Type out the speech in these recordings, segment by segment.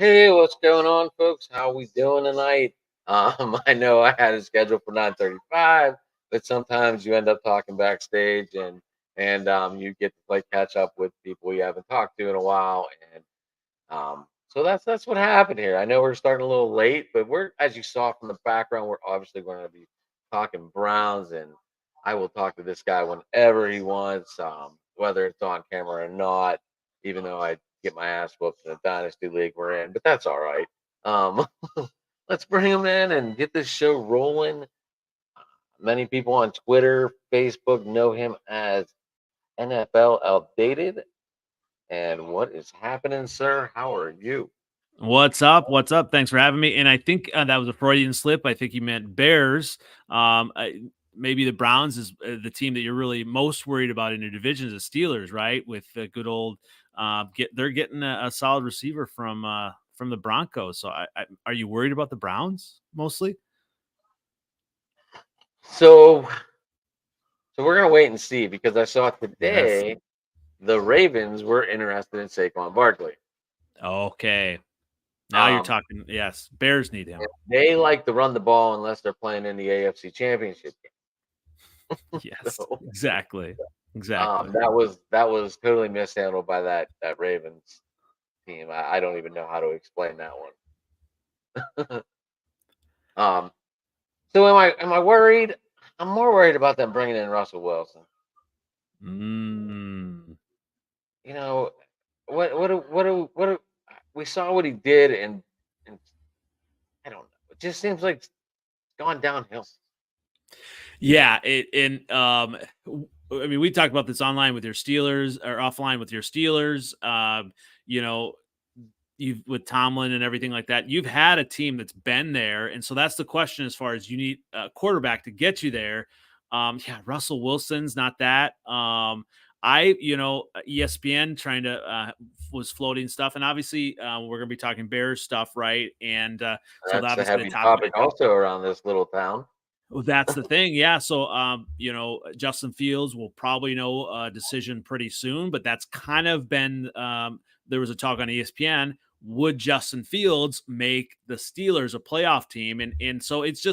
Hey, what's going on, folks? How we doing tonight? I know I had it scheduled for 9:35, but sometimes you end up talking backstage, and you get to play catch up with people you haven't talked to in a while, and so that's what happened here. I know we're starting a little late, but we're, as you saw from the background, we're obviously going to be talking Browns, and I will talk to this guy whenever he wants, whether it's on camera or not. Even though I get my ass whooped in the dynasty league we're in, but that's all right. Um, let's bring him in and get this show rolling. Many people on Twitter, Facebook know him as NFL Outdated. And what is happening, sir? How are you? What's up? What's up? Thanks for having me. And I think that was a Freudian slip. I think you meant Bears. Maybe the Browns is the team that you're really most worried about in your division is the Steelers, right? With the good old they're getting a solid receiver from the Broncos. So are you worried about the Browns mostly? So, so we're gonna wait and see because I saw Yes. today the Ravens were interested in Saquon Barkley. Okay. Now you're Um, talking. Yes, Bears need him. they like to run the ball unless they're playing in the AFC Championship game. Yes, So, exactly. Exactly. that was totally mishandled by that Ravens team. I don't even know how to explain that one. um, so am I worried? I'm more worried about them bringing in Russell Wilson. Mm. You know, we saw what he did, and I don't know. It just seems like it's gone downhill. Yeah, I mean, we talked about this online with your Steelers or offline with your Steelers. You know, you've with Tomlin and everything like that. You've had a team that's been there, and so that's the question as far as you need a quarterback to get you there. Yeah, Russell Wilson's not that. ESPN trying to was floating stuff, and obviously we're gonna be talking Bears stuff, right? And so That's a obviously the heavy topic. topic also around this little town. Well, that's the thing. Yeah. So, Justin Fields will probably know a decision pretty soon, but that's kind of been, there was a talk on ESPN. Would Justin Fields make the Steelers a playoff team? And so it's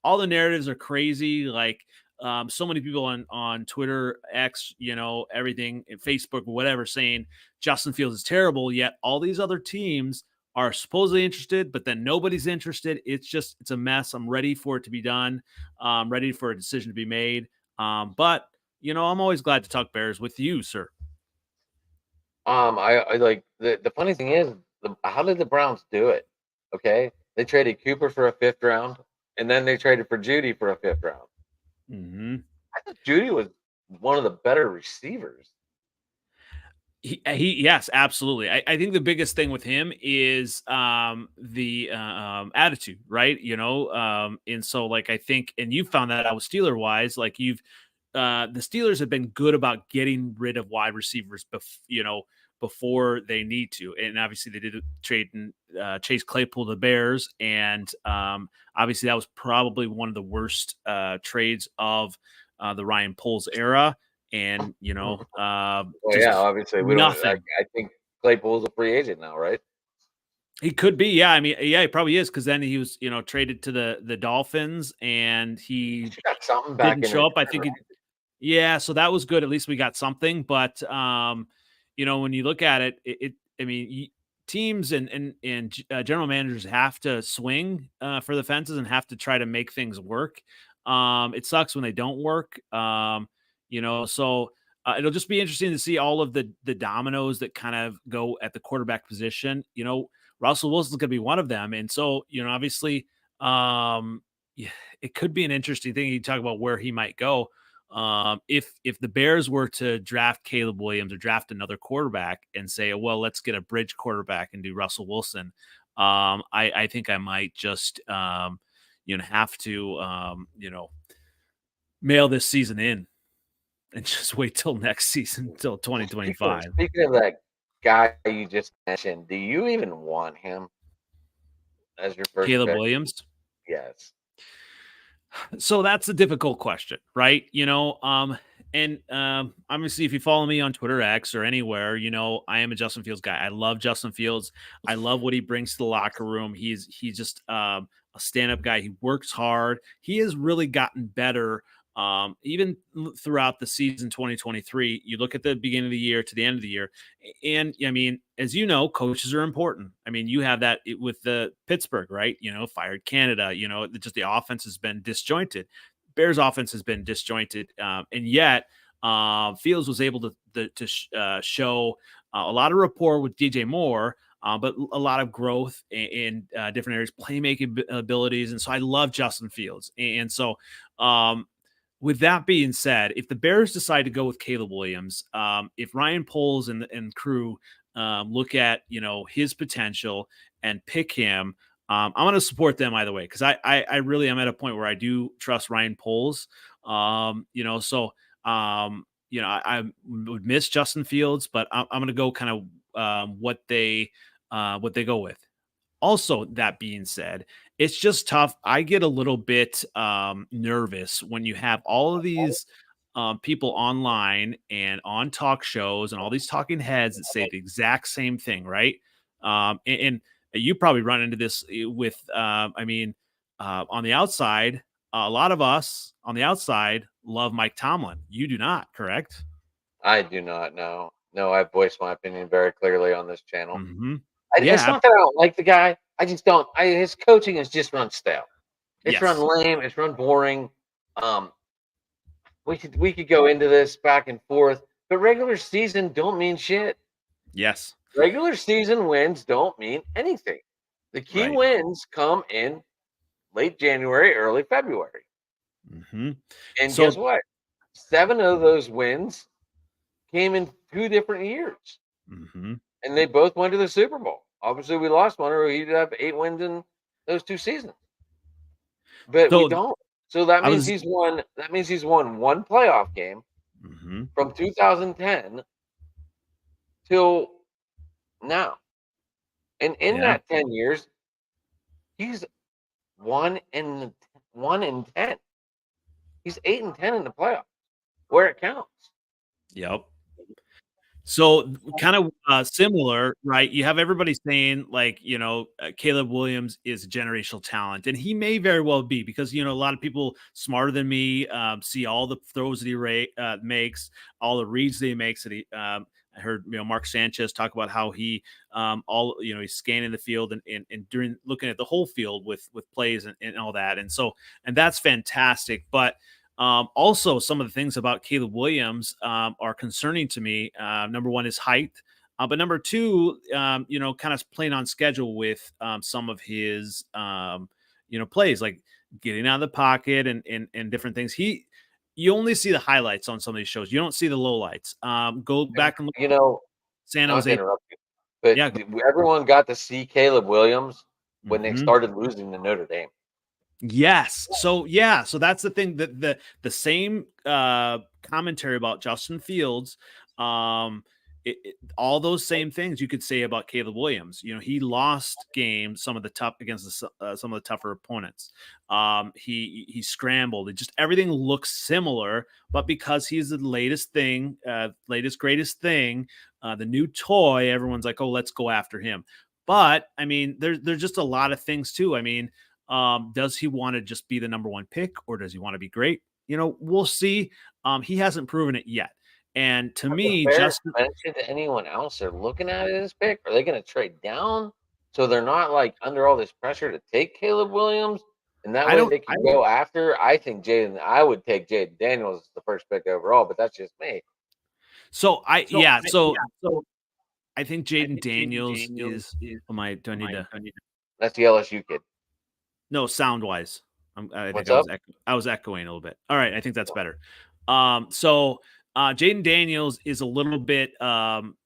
all the narratives are crazy. Like, so many people on Twitter, X, everything, Facebook, whatever, saying Justin Fields is terrible. Yet all these other teams are supposedly interested, but then nobody's interested. It's a mess. I'm ready for it to be done. Ready for a decision to be made. But I'm always glad to talk Bears with you, sir. I like the funny thing is, how did the Browns do it? Okay, they traded Cooper for a fifth round, and then they traded for Judy for a fifth round. Mm-hmm. I thought Judy was one of the better receivers. Yes, absolutely. I think the biggest thing with him is the attitude, right? And so like I think, and you found that out with Steeler wise, like the Steelers have been good about getting rid of wide receivers, before they need to. And obviously, they did trade Chase Claypool to the Bears, and obviously that was probably one of the worst trades of the Ryan Poles era. And Well, yeah, just obviously we don't. nothing. I think Claypool's a free agent now, right? He could be, yeah. I mean, yeah, he probably is because then he was, traded to the Dolphins, and he She got something back didn't in show up. I return, think right? yeah, so that was good. At least we got something. But when you look at it, I mean, teams and general managers have to swing for the fences and have to try to make things work. It sucks when they don't work. So it'll just be interesting to see all of the dominoes that kind of go at the quarterback position. Russell Wilson's going to be one of them, and so obviously, yeah, it could be an interesting thing. You talk about where he might go. If the Bears were to draft Caleb Williams or draft another quarterback and say, well, let's get a bridge quarterback and do Russell Wilson, I think I might just have to mail this season in and just wait till next season, till Speaking 2025. speaking of that guy you just mentioned, do you even want him as your first Caleb pick? Williams. Yes. So that's a difficult question, right? And obviously, if you follow me on Twitter X or anywhere, you know I am a Justin Fields guy. I love Justin Fields. I love what he brings to the locker room. He's just a stand up guy. He works hard. He has really gotten better. Even throughout the season 2023, you look at the beginning of the year to the end of the year, and I mean, as you know, coaches are important. I mean, you have that with the Pittsburgh, right? You know, fired Canada. You know, just the offense has been disjointed. Bears offense has been disjointed, and yet Fields was able to show a lot of rapport with DJ Moore, but a lot of growth in different areas, playmaking abilities, and so I love Justin Fields. And so, with that being said, if the Bears decide to go with Caleb Williams, if Ryan Poles and crew look at his potential and pick him, I'm going to support them either way because I really am at a point where I do trust Ryan Poles. So I would miss Justin Fields, but I'm going to go kind of what they go with. Also, that being said, it's just tough. I get a little bit nervous when you have all of these people online and on talk shows and all these talking heads that say the exact same thing, right? And you probably run into this with, on the outside, a lot of us on the outside love Mike Tomlin. You do not, correct? I do not know. No, I've voiced my opinion very clearly on this channel. Mm-hmm. It's not that I don't like the guy. I just don't. His coaching is just run stale. It's run lame. It's run boring. We could go into this back and forth, but regular season don't mean shit. Yes. Regular season wins don't mean anything. The key wins come in late January, early February. Mm-hmm. And guess what? 7 of those wins came in 2 different years. Mm-hmm. And they both went to the Super Bowl. Obviously, we lost one, or he'd have 8 wins in those 2 seasons. But we don't. So that means he's won. That means he's won 1 playoff game from 2010 till now. And in that 10 years, he's 1 in 10. He's 8-10 in the playoffs, where it counts. Yep. So kind of similar, right? You have everybody saying like, Caleb Williams is a generational talent, and he may very well be because, a lot of people smarter than me see all the throws that he makes, all the reads that he makes. That I heard, Mark Sanchez talk about how he, he's scanning the field and during looking at the whole field with plays and all that. And so, and that's fantastic. But also, some of the things about Caleb Williams are concerning to me. Number one is height, but number two, kind of playing on schedule with some of his, plays like getting out of the pocket and different things. You only see the highlights on some of these shows. You don't see the lowlights. Go back and look. San Jose. But everyone got to see Caleb Williams when they started losing to Notre Dame. Yes. So that's the thing, that the same commentary about Justin Fields, all those same things you could say about Caleb Williams. He lost games, some of the tougher opponents. He scrambled. Everything looks similar, but because he's the latest greatest thing, the new toy, everyone's like, oh, let's go after him. But I mean, there's just a lot of things too. I mean, does he want to just be the number 1 pick, or does he want to be great? We'll see. He hasn't proven it yet. And to me, Justin mentioned anyone else they're looking at it as pick, are they going to trade down so they're not like under all this pressure to take Caleb Williams? And that way they can go after. I think I would take Jayden Daniels as the first pick overall, but that's just me. So I think Jayden Daniels is. Do I need to? That's the LSU kid. No, sound wise, I was echoing a little bit. All right, I think that's better. So Jayden Daniels is a little bit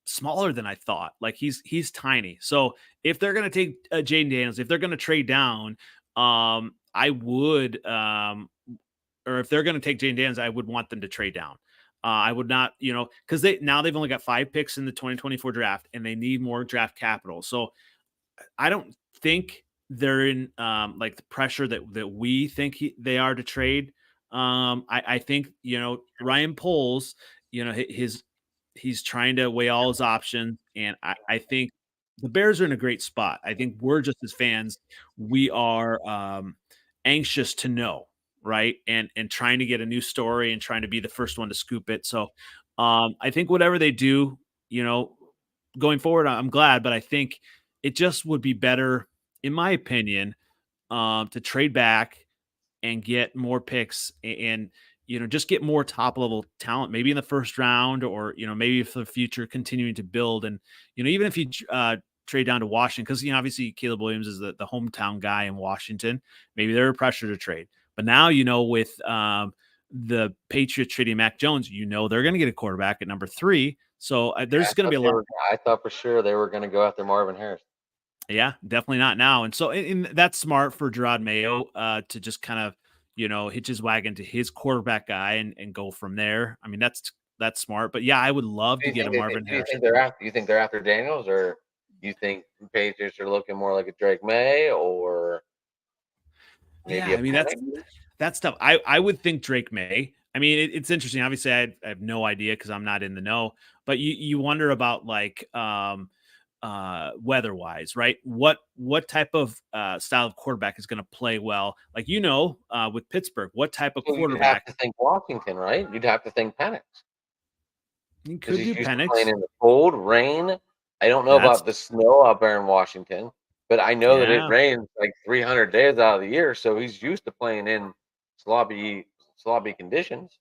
smaller than I thought. Like he's tiny. So if they're going to take Jayden Daniels, if they're going to trade down, I would, or if they're going to take Jayden Daniels, I would want them to trade down. I would not, because they've only got 5 picks in the 2024 draft, and they need more draft capital. So I don't think they're in like the pressure that we think they are to trade. I think Ryan Poles, he's trying to weigh all his options, and I think the Bears are in a great spot. I think we're just as fans, we are anxious to know, right? And trying to get a new story and trying to be the first one to scoop it. So I think whatever they do, you know, going forward, I'm glad, but I think it just would be better, in my opinion, to trade back and get more picks and just get more top level talent maybe in the first round, or maybe for the future continuing to build. And even if you trade down to Washington, because obviously Caleb Williams is the hometown guy in Washington, maybe they're a pressure to trade. But now with the Patriots trading Mac Jones, they're going to get a quarterback at number 3. So there's going to be a lot. I thought for sure they were going to go after Marvin Harris. Yeah, definitely not now. And so and that's smart for Gerard Mayo to just kind of, hitch his wagon to his quarterback guy and go from there. I mean, that's smart. But yeah, I would love to get a Marvin Harris. You think they're after Daniels, or you think the Patriots are looking more like a Drake May, or maybe I mean, that's tough. I would think Drake May. I mean, it's interesting. Obviously, I have no idea because I'm not in the know. But you wonder about like weather wise, right? What type of style of quarterback is going to play well? Like with Pittsburgh, what type of quarterback? You'd have to think Washington, right? You'd have to think Penix. You could do Penix. Playing in the cold, rain. I don't know about the snow out there in Washington, but I know that it rains like 300 days out of the year, so he's used to playing in sloppy conditions.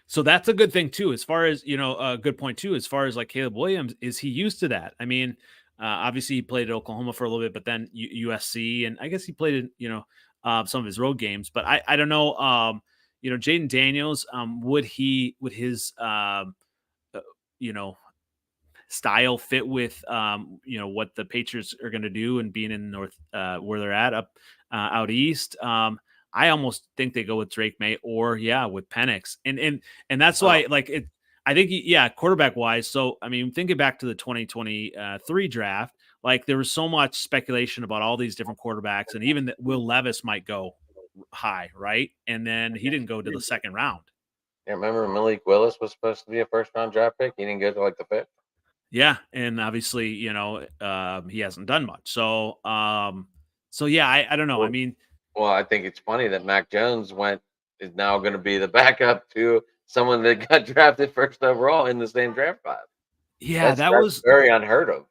So that's a good thing too, as far as a good point too, as far as like Caleb Williams, is he used to that? I mean, obviously he played at Oklahoma for a little bit, but then USC, and I guess he played in some of his road games. But I don't know, Jaden Daniels, would his style fit with what the Patriots are going to do and being in North where they're at up out east? I almost think they go with Drake May or with Penix. And that's why I think quarterback wise. So, I mean, thinking back to the 2023 draft, like there was so much speculation about all these different quarterbacks, and even that Will Levis might go high, right? And then he didn't go to the second round. Yeah, remember Malik Willis was supposed to be a first round draft pick. He didn't go to like the 5th. Yeah, and obviously, he hasn't done much. So, I don't know. I mean, well, I think it's funny that Mac Jones is now going to be the backup to someone that got drafted first overall in the same draft class. Yeah, that was very unheard of.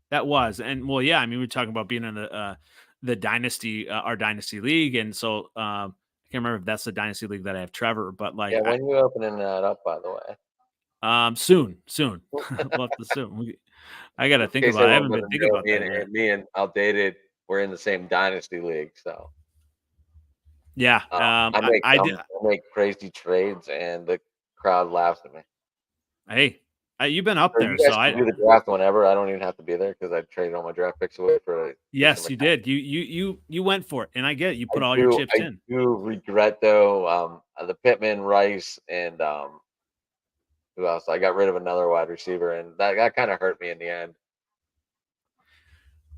That was, and well, yeah. I mean, we're talking about being in the dynasty, our dynasty league, and so I can't remember if that's the dynasty league that I have Trevor, but like, when are you opening that up, by the way? Soon. Love to soon. I got to think about it. I haven't been thinking about that yet. Me and Outdated, we're in the same dynasty league, so. Yeah. I make crazy trades and the crowd laughs at me. Hey, you've been up there, so I do the draft whenever. I don't even have to be there because I traded all my draft picks away for. Yes, you did. You went for it, and I get it. You put all your chips in. I do regret though, the Pittman, Rice, and who else? I got rid of another wide receiver, and that kind of hurt me in the end.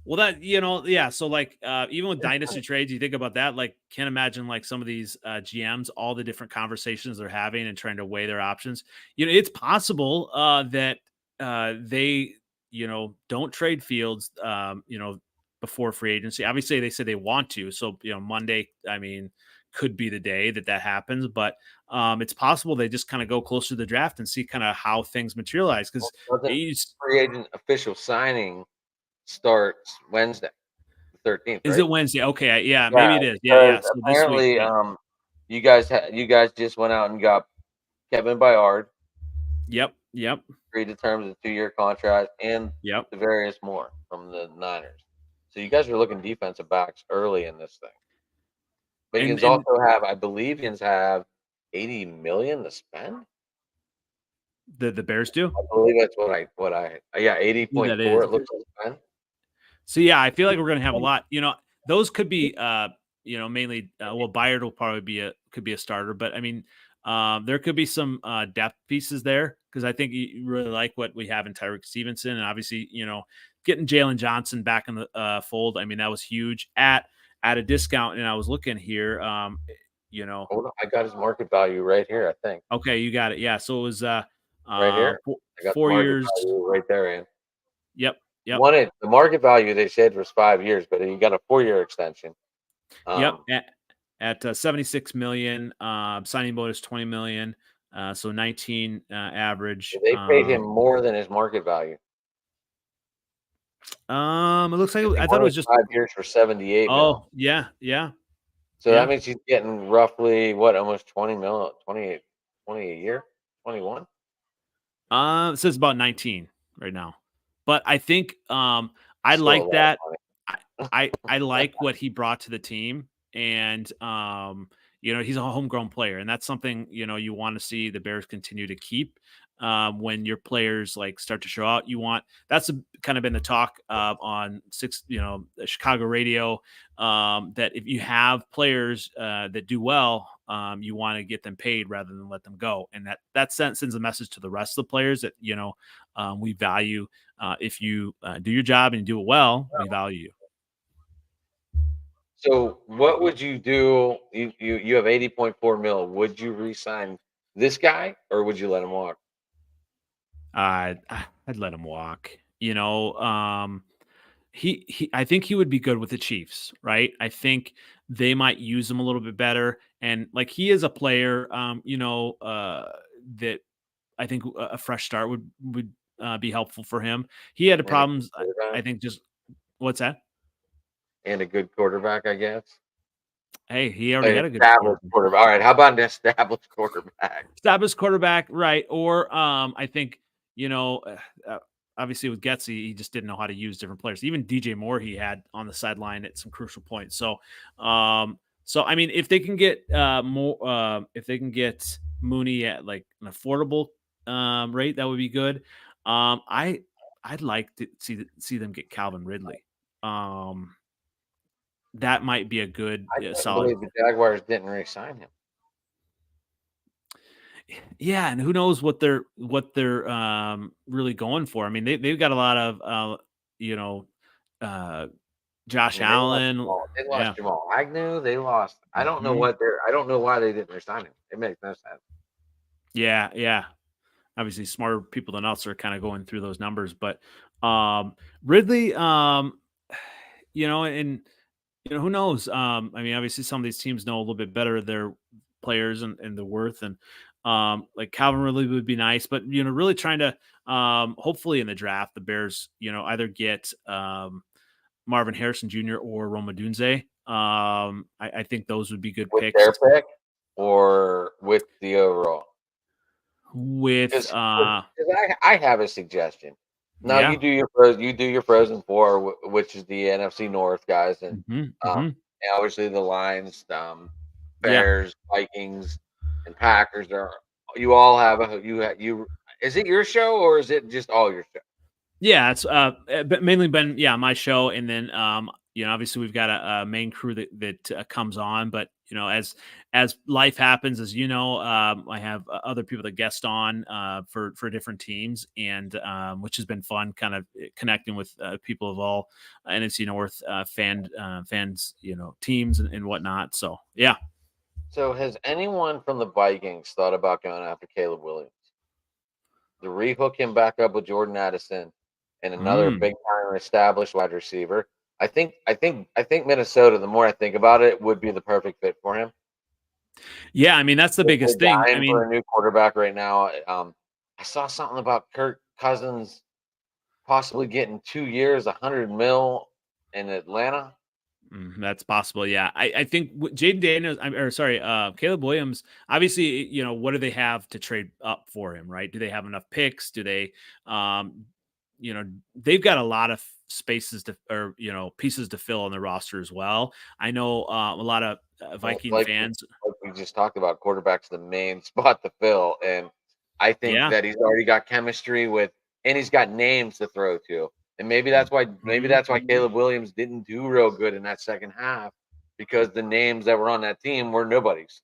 Well, that so like even with dynasty trades, you think about that. Like, can't imagine like some of these GMs, all the different conversations they're having and trying to weigh their options. It's possible that they don't trade Fields before free agency. Obviously, they say they want to. So Monday, I mean, could be the day that happens. But it's possible they just kind of go closer to the draft and see kind of how things materialize, because free agent official signing starts Wednesday, the 13th. Is it Wednesday? Okay, yeah, maybe it is. Yeah. So apparently, you guys just went out and got Kevin Byard. Yep. Agreed to terms of a 2-year contract and the various more from the Niners. So you guys are looking defensive backs early in this thing. But you also have, I believe, have $80 million to spend. The Bears do. I believe that's what I 80.4 it looks like. So yeah, I feel like we're gonna have a lot. Those could be mainly Byard will probably could be a starter, but I mean there could be some depth pieces there, because I think you really like what we have in Tyreek Stevenson, and obviously getting Jalen Johnson back in the fold. I mean, that was huge at a discount. And I was looking here, you know. Hold on, I got his market value right here, I think. Okay, you got it. Yeah, so it was Right here. I got the four market years. value right there, Ian. Yep, yep, Wanted the market value they said was 5 years, but he got a 4-year extension. yep. Um, At 76 million, signing bonus 20 million, so 19 average. they paid him more than his market value It looks like because he I thought it wanted was just. 5 years for 78 mil. Oh yeah, yeah, So that yeah. means he's getting roughly what, almost 20 mil, 28, 20 a year, 21. It says about 19 right now, but I think I Still a like lot of that. money. I like what he brought to the team, and he's a homegrown player, and that's something you want to see the Bears continue to keep. When your players like start to show out, that's kind of been the talk on the Chicago radio, that if you have players that do well, you want to get them paid rather than let them go, and that sends a message to the rest of the players that we value. If you do your job and you do it well, we value you. So what would you do? You have 80.4 mil. Would you re-sign this guy or would you let him walk? I'd let him walk. He I think he would be good with the Chiefs, right? I think they might use him a little bit better, and like he is a player, that I think a fresh start would be helpful for him. He had And a good problems. I quarterback? think just what's that? And a good quarterback, I guess. Hey, he already An had a good established quarterback. quarterback. All right, how about an established quarterback? Established quarterback, right? Or I think you know, uh, uh, obviously with Getsy, he just didn't know how to use different players. Even DJ Moore, he had on the sideline at some crucial points. So I mean, if they can get more, if they can get Mooney at like an affordable rate, that would be good. I'd like to see them get Calvin Ridley. Um, that might be a good, I couldn't solid. believe the Jaguars didn't re-sign him. Yeah, and who knows what they're really going for. I mean, they've got a lot of you know, uh I Josh mean, they lost Allen. Jamal. They lost Yeah. Jamal Agnew. They lost. Mhm. I don't know why they didn't re-sign him. It makes no sense. Yeah, yeah. Obviously smarter people than us are kind of going through those numbers, but Ridley, and who knows? I mean, obviously some of these teams know a little bit better their players and the worth, and like Calvin Ridley would be nice, but really trying to hopefully in the draft the Bears, either get Marvin Harrison Jr. or Roma Dunze. I think those would be good With picks their pick or with the overall? with 'Cause 'cause I have a suggestion. Now yeah. you do your Frozen 4, which is the NFC North guys, Hmm, um, hmm. and obviously the Lions, Yeah. Bears, Vikings, and Packers are you all have a you is it your show or is it just all your show? Yeah, it's but mainly been my show, and then obviously we've got a main crew that comes on, but as life happens, as I have other people that guest on for different teams, and which has been fun, kind of connecting with people of all NFC North fans, teams and whatnot. So yeah. So has anyone from the Vikings thought about going after Caleb Williams to rehook him back up with Jordan Addison and another Mm. big time established wide receiver? I think Minnesota, the more I think about it, would be the perfect fit for him. Yeah, I mean that's the They're biggest thing. I dying for mean, a new quarterback right now. I saw something about Kirk Cousins possibly getting 2 years, 100 mil in Atlanta. That's possible. Yeah, I think Jaden Daniels, or sorry, Caleb Williams. Obviously, what do they have to trade up for him? Right? Do they have enough picks? Do they, um, they've got a lot of spaces to, or pieces to fill on the roster as well. I know a lot of Well, Viking fans. like we just talked about, quarterback's the main spot to fill, and I think Yeah. that he's already got chemistry with, and he's got names to throw to, and maybe Mhm. that's why Caleb Williams didn't do real good in that second half because the names that were on that team were nobodies.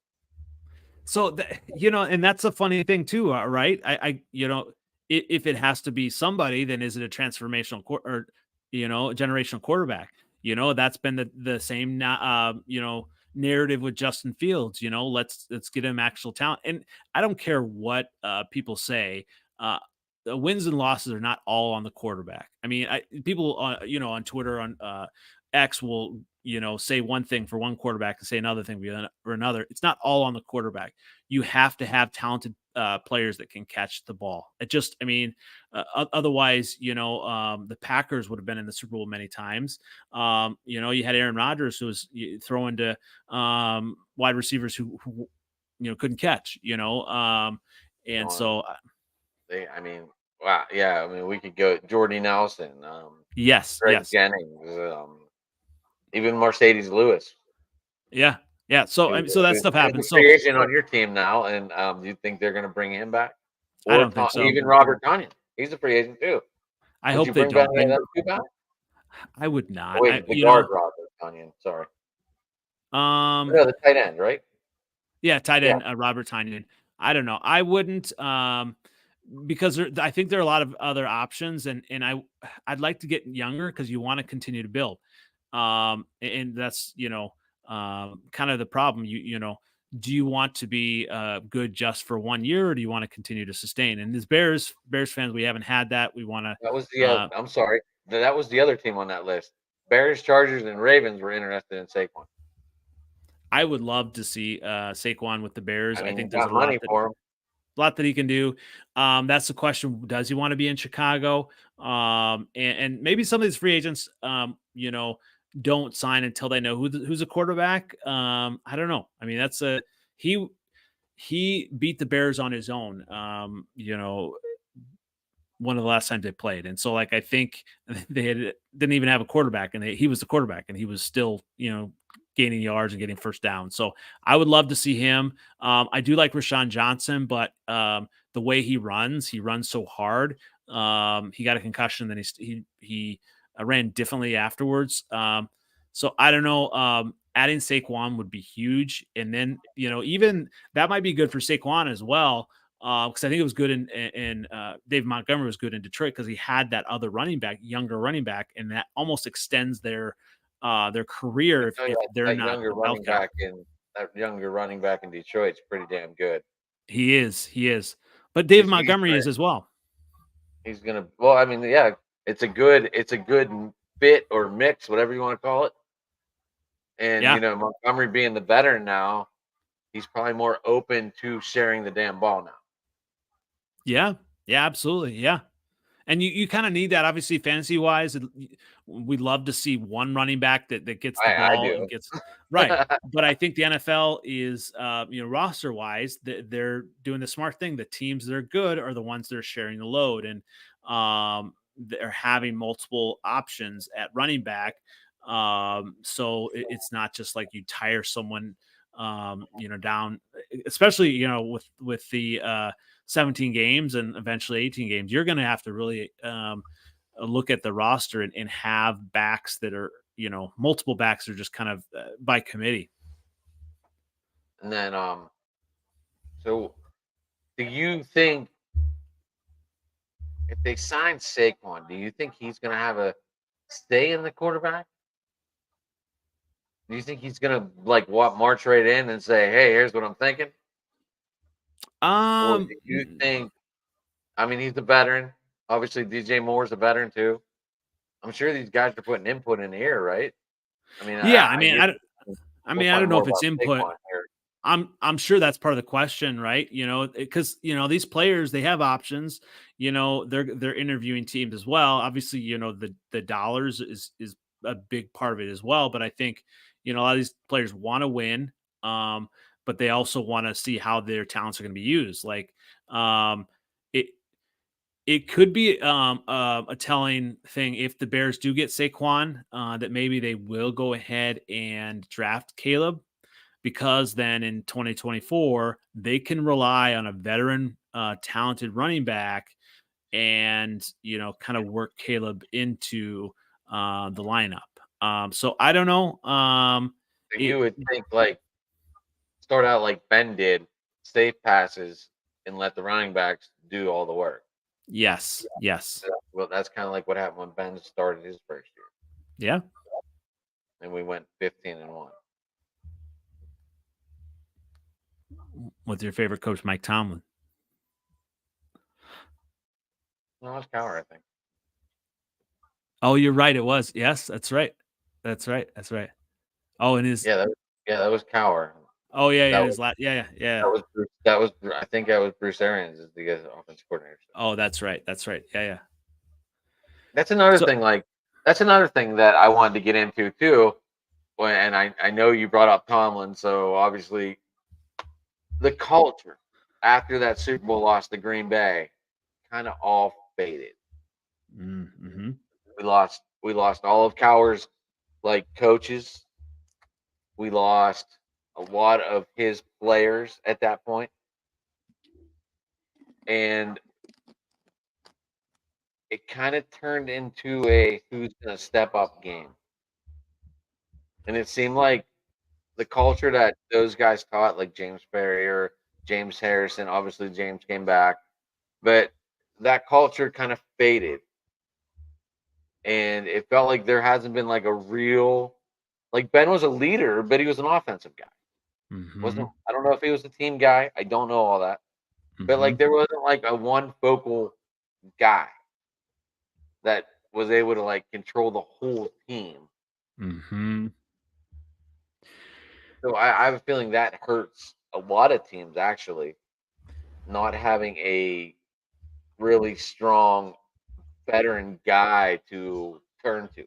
So, and that's a funny thing too, right? If it has to be somebody, then is it a transformational or, generational quarterback? That's been the same, narrative with Justin Fields. Let's get him actual talent. And I don't care what people say. The wins and losses are not all on the quarterback. I mean, people, on Twitter, on X will, say one thing for one quarterback and say another thing for another. It's not all on the quarterback. You have to have talented players that can catch the ball. I mean, otherwise, the Packers would have been in the Super Bowl many times. You had Aaron Rodgers who was throwing to wide receivers who couldn't catch. And On so I mean, wow, yeah. I mean, we could go Jordy Nelson, yes, Greg yes, Jennings, even Mercedes Lewis. yeah, yeah. So Who's so that stuff a happens. So free agent on your team now, and do you think they're going to bring him back, I or don't think so. even Robert Tonyan? He's a free agent too. I Would hope you they bring back don't. them two back? I would Oh, not. wait, the guard Robert Tonyan. Sorry, Um, no, the tight end, right? yeah, tight Yeah, end Robert Tonyan. I don't know. I wouldn't. Because I think there are a lot of other options, and I'd like to get younger because you want to continue to build. And that's kind of the problem. Do you want to be good just for 1 year, or do you want to continue to sustain? And as Bears fans, we haven't had that. We want that was the. to. I'm sorry, that was the other team on that list. Bears, Chargers, and Ravens were interested in Saquon. I would love to see Saquon with the Bears. I I mean, you think there's got money for him. lot that he can do. That's the question. Does he want to be in Chicago? And maybe some of these free agents, don't sign until they know who's a quarterback. I don't know. I mean, he he beat the Bears on his own. One of the last times they played, and so I think didn't even have a quarterback, and he was the quarterback, and he was still gaining yards and getting first down. So I would love to see him. I do like Rashawn Johnson, but the way he runs so hard. He got a concussion, then he ran differently afterwards. So I don't know. Adding Saquon would be huge, and then even that might be good for Saquon as well. Because I think it was good in Dave Montgomery was good in Detroit because he had that other younger running back, and that almost extends their career Oh if yeah, they're not a bell cow. that younger running back in Detroit's pretty damn good. He is, but David He's Montgomery is as well. he's gonna. Well, I mean, yeah, it's a good fit or mix, whatever you want to call it. And Yeah, Montgomery being the veteran now, he's probably more open to sharing the damn ball now. yeah, yeah, absolutely, yeah. And you kind of need that, obviously, fantasy wise. We'd love to see one running back that gets the I ball do. and gets right. But I think the NFL is, roster wise, they're doing the smart thing. The teams that are good are the ones that are sharing the load, and they're having multiple options at running back. So it's not just like you tire someone, down, especially with the 17 games and eventually 18 games, you're going to have to really look at the roster and have backs that are, multiple backs are just kind of by committee. And then, so do you think if they sign Saquon, do you think he's gonna have a stay in the quarterback? Do you think he's gonna march right in and say, "Hey, here's what I'm thinking"? Or do you Mm, think? I mean, he's a veteran. Obviously, DJ Moore's a veteran too. I'm sure these guys are putting input in the air, right? I mean, yeah, we'll I find don't know more if it's about input. Saquon here. I'm sure that's part of the question, right? Because these players, they have options. They're interviewing teams as well. Obviously, the dollars is a big part of it as well. But I think a lot of these players want to win, but they also want to see how their talents are going to be used. It it could be a telling thing if the Bears do get Saquon, that maybe they will go ahead and draft Caleb, because then in 2024 they can rely on a veteran, talented running back, and kind of work Caleb into the lineup. So I don't know. So It you would think start out like Ben did, safe passes, and let the running backs do all the work. Yes, yes, Well, that's kind of like what happened when Ben started his first year, yeah, and we went 15-1. with your favorite coach, Mike Tomlin? No, it's Cowher, I think. Oh, you're right. It was. Yes, that's right. That's right. That's right. Oh, and his. That was Cowher. Oh yeah, That yeah. was His last. Yeah, yeah, yeah. I think that was Bruce Arians as the offensive coordinator. Oh, that's right. That's right. Yeah, yeah. That's another So thing. Like that's another thing that I wanted to get into too. And I know you brought up Tomlin, so obviously the culture after that Super Bowl loss to Green Bay kind of all faded. mm-hmm. We lost all of Cowher's like coaches. We lost a lot of his players at that point. And it kind of turned into a who's going to step up game. And it seemed like the culture that those guys taught, like James Farrier, James Harrison, obviously James came back, but that culture kind of faded. And it felt like there hasn't been like a real, like Ben was a leader, but he was an offensive guy. Mm-hmm. I don't know if he was a team guy. I don't know all that. But Mm-hmm. like there wasn't like a one focal guy that was able to like control the whole team. Mm-hmm. So I have a feeling that hurts a lot of teams actually, not having a really strong veteran guy to turn to.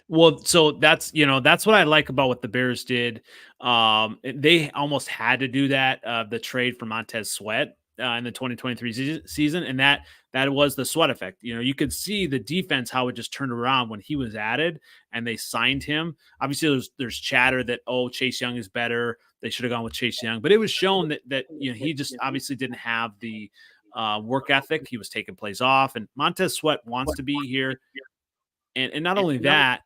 Well, so that's what I like about what the Bears did. They almost had to do that. The trade for Montez Sweat in the 2023 season, and that was the Sweat effect. You could see the defense how it just turned around when he was added, and they signed him. Obviously, there's chatter that Chase Young is better. They should have gone with Chase Young, but it was shown that he just obviously didn't have the work ethic. He was taking plays off, and Montez Sweat wants to be here. And not only that,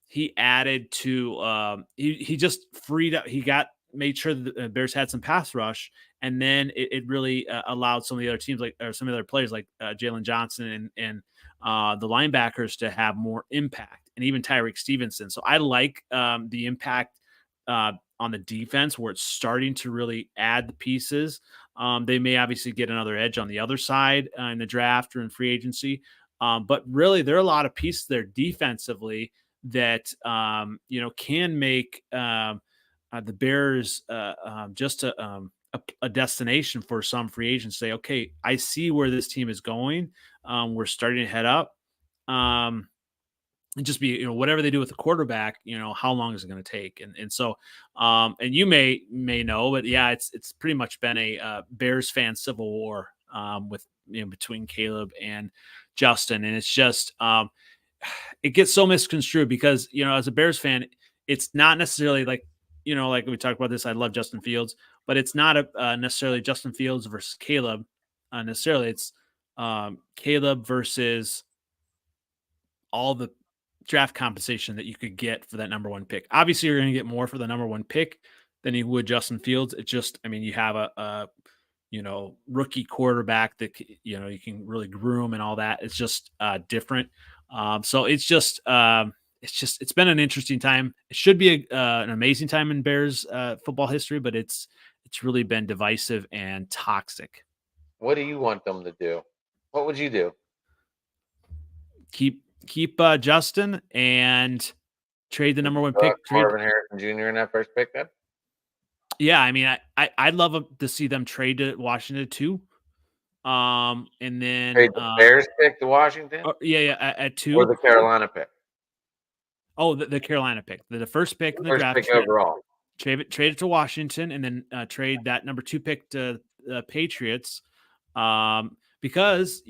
he added to he just freed up. He made sure that the Bears had some pass rush, and then it really allowed some of the other teams or some of the other players like Jalen Johnson and the linebackers to have more impact, and even Tyreek Stevenson. So I like the impact on the defense where it's starting to really add the pieces. They may obviously get another edge on the other side in the draft or in free agency. But really, there are a lot of pieces there defensively that can make the Bears just a destination for some free agents. Say, okay, I see where this team is going. We're starting to head up. And just be whatever they do with the quarterback, how long is it going to take? And so and you may know, but yeah, it's pretty much been a Bears fan civil war with between Caleb and Justin, and it's just it gets so misconstrued because as a Bears fan, it's not necessarily like like we talked about this. I love Justin Fields, but it's not necessarily Justin Fields versus Caleb. Necessarily, it's Caleb versus all the draft compensation that you could get for that number one pick. Obviously, you're going to get more for the number one pick than you would Justin Fields. It just, you have a rookie quarterback that you can really groom and all that. It's just different. So it's been an interesting time. It should be an amazing time in Bears football history, but it's really been divisive and toxic. What do you want them to do? What would you do? Keep Justin and trade the number one pick. Marvin Harrison Jr. in that first pick then? Yeah, I'd love to see them trade to Washington too. And then trade the Bears pick to Washington? At 2. Or the Carolina pick? Oh, the Carolina pick. The first pick in the first draft. Pick overall. Trade it to Washington, and then trade that number 2 pick to the Patriots. Because,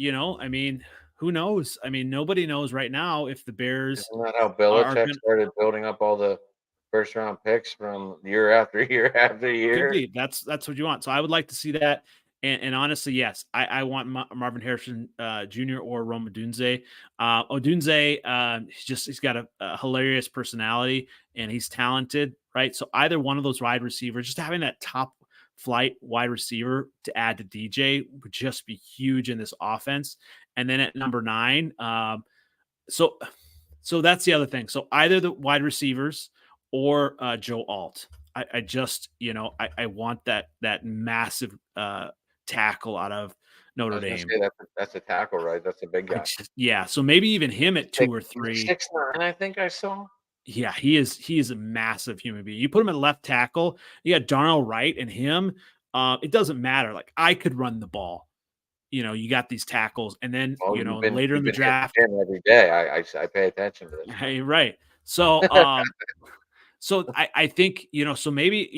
who knows? Nobody knows right now if the Bears. Isn't that how Belichick started building up all the first round picks from year after year after year? Could be. That's what you want. So I would like to see that. And honestly, yes, I want Marvin Harrison Jr. or Rome Odunze. Odunze, he's got a hilarious personality and he's talented, right? So either one of those wide receivers, just having that top flight wide receiver to add to DJ would just be huge in this offense. And then at number 9, so that's the other thing. So either the wide receivers or Joe Alt. I just, I want that massive tackle out of I Notre was gonna Dame. say that's a tackle, right? That's a big guy. Yeah. So maybe even him at two or He's a three. 6'9", I think I saw. Yeah, he is a massive human being. You put him at left tackle, you got Darnell Wright and him. It doesn't matter. Like I could run the ball. You got these tackles, and then Well, you've been later in you've the been hitting draft. the gym every day. I pay attention to this Hey, right. So I think so maybe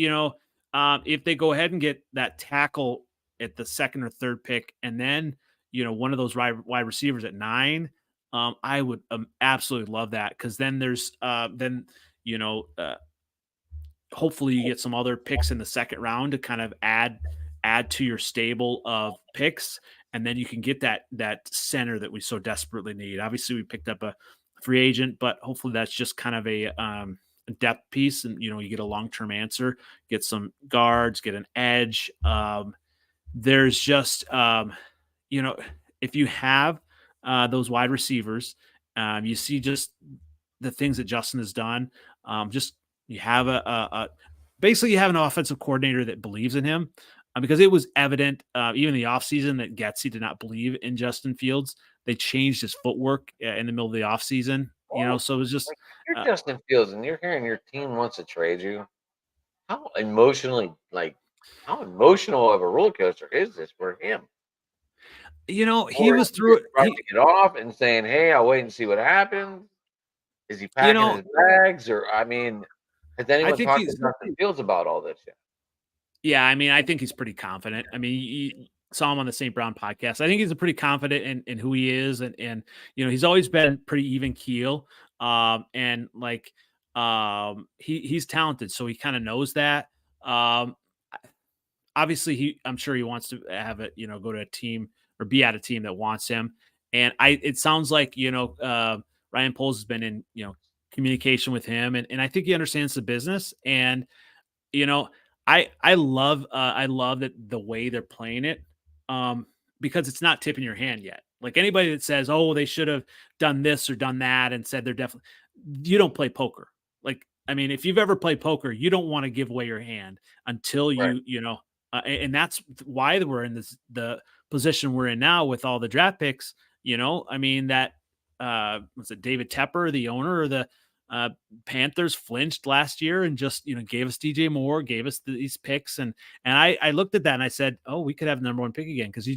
if they go ahead and get that tackle at the second or third pick, and then one of those wide receivers at 9, I would absolutely love that because then there's then you know hopefully you get some other picks in the second round to kind of add to your stable of picks, and then you can get that center that we so desperately need. Obviously, we picked up a free agent, but hopefully that's just kind of a depth piece, and you get a long term answer, get some guards, get an edge. There's just you know if you have those wide receivers, you see just the things that Justin has done. Just you have basically you have an offensive coordinator that believes in him because it was evident even in the offseason that Getsy did not believe in Justin Fields. They changed his footwork in the middle of the offseason, Well, so it was just like, if uh, you're Justin Fields and you're hearing your team wants to trade you, how emotionally, how emotional of a roller coaster is this for him? he Or is was he through just it. brushing it off and saying, "Hey, I'll wait and see what happens"? Is he You packing know, his bags? Or, I mean, has I anyone think talked to he's Justin Fields about all this yet? Yeah, I mean, I think he's pretty confident. I mean, you saw him on the St. Brown podcast. I think he's a pretty confident in who he is, and he's always been pretty even keel. And like, he's talented, so he kind of knows that. Um, Obviously, I'm sure he wants to have it, go to a team or be at a team that wants him. And it sounds like Ryan Poles has been in communication with him, and I think he understands the business. And you know, I love that the way they're playing it, because it's not tipping your hand yet. Like anybody that says, "Oh, they should have done this or done that," and said they're definitely, you don't play poker. Like, I mean, if you've ever played poker, you don't want to give away your hand until Right. and that's why we're in the position we're in now with all the draft picks. I mean that was it David Tepper, the owner of the uh, Panthers flinched last year and just gave us DJ Moore, gave us these picks, and I looked at that and I said, oh, we could have the number one pick again because you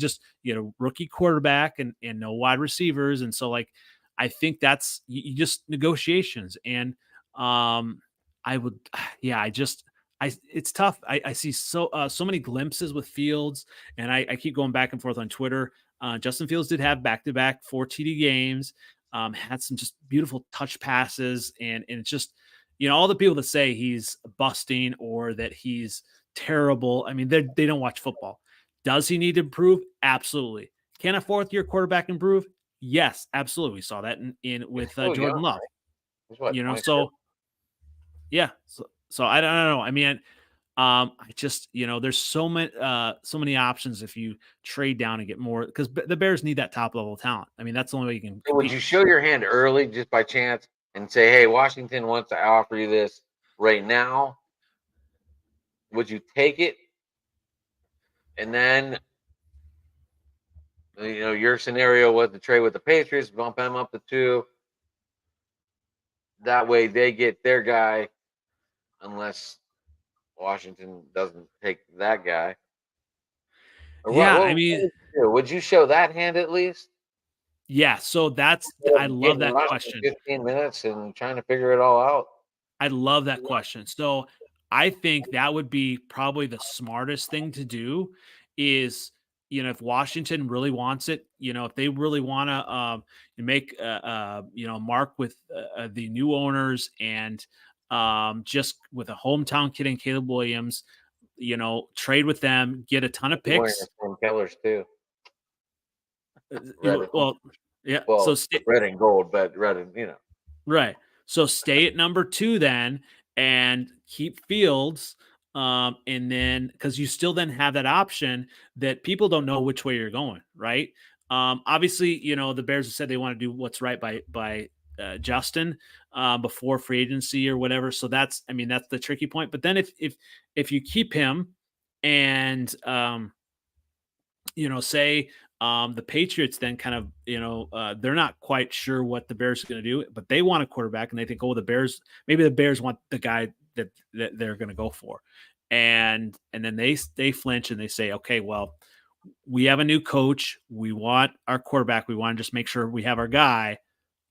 had a rookie quarterback and no wide receivers, and so like I think that's you just negotiations and I would yeah I it's tough. I see so many glimpses with Fields, and I keep going back and forth on Twitter. Justin Fields did have back to back 4 TD games, had some just beautiful touch passes, and it's just all the people that say he's busting or that he's terrible. I mean, they don't watch football. Does he need to improve? Absolutely. Can a fourth year quarterback improve? Yes, absolutely. We saw that in He's with still Jordan young, Love. right? He's what, 26? So yeah, so I don't know. I mean, I just, there's so many options if you trade down and get more because the Bears need that top level talent. I mean, that's the only way you can So would compete. you show your hand early just by chance and say, "Hey, Washington wants to offer you this right now"? Would you take it? And then, your scenario was to trade with the Patriots, bump them up to 2. That way they get their guy, unless Washington doesn't take that guy. Or what? Yeah, What, I what mean, would you do? Would you show that hand at least? yeah. So Instead I of love getting that rushed for question. 15 minutes and trying to figure it all out. I love that question. So I think that would be probably the smartest thing to do is, if Washington really wants it, if they really want to make mark with the new owners and just with a hometown kid and Caleb Williams, trade with them, get a ton of You're wearing picks. the same colors too. Red and Well, yeah. So well, red and gold, but red and right. So stay at number 2 then and keep Fields. And then because you still then have that option that people don't know which way you're going, right? Obviously, the Bears have said they want to do what's right by Justin before free agency or whatever. So that's the tricky point. But then if you keep him and say the Patriots then kind of, they're not quite sure what the Bears are going to do, but they want a quarterback and they think, oh, maybe the Bears want the guy that they're going to go for. And then they flinch and they say, okay, well, we have a new coach. We want our quarterback. We want to just make sure we have our guy.